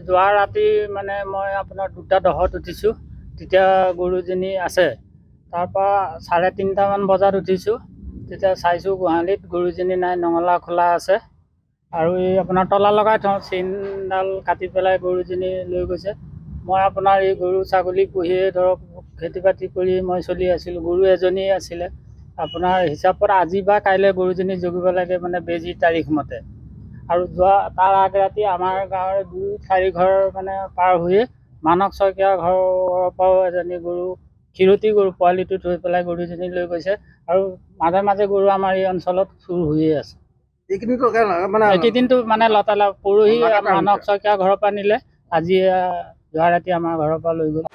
যোৱা ৰাতি মানে মই আপোনাৰ 2টা 10ত উঠিছোঁ। তেতিয়া গৰুজনী আছে। তাৰপৰা 3:30মান বজাত উঠিছোঁ। তেতিয়া চাইছোঁ গোহালিত গৰুজনী নাই, নঙলা খোলা আছে। আৰু এই আপোনাৰ তলা লগাই থওঁ, চেইনডাল কাটি পেলাই গৰুজনী লৈ গৈছে। মই আপোনাৰ এই গৰু ছাগলী পুহিয়ে ধৰক খেতি বাতি কৰি মই চলি আছিলোঁ। গৰু এজনীয়ে আছিলে। আপোনাৰ হিচাপত আজি বা কাইলৈ গৰুজনী জগিব লাগে মানে বেজী তাৰিখ মতে। আৰু তাৰ আগ ৰাতি আমাৰ গাঁৱৰ 2-4 ঘৰ মানে পাৰ হৈয়ে মানস শইকীয়া ঘৰৰ পৰাও এজনী গৰু ক্ষীৰতী গৰু পোৱালিটো থৈ পেলাই গৰুজনী লৈ গৈছে। আৰু মাজে মাজে গৰু আমাৰ এই অঞ্চলত চুৰ হৈয়ে আছে। এইকেইদিনটো মানে লতালা পৰহি মানস শইকীয়া ঘৰৰ পৰা নিলে, আজি যোৱা ৰাতি আমাৰ ঘৰৰ পৰা লৈ গ'ল।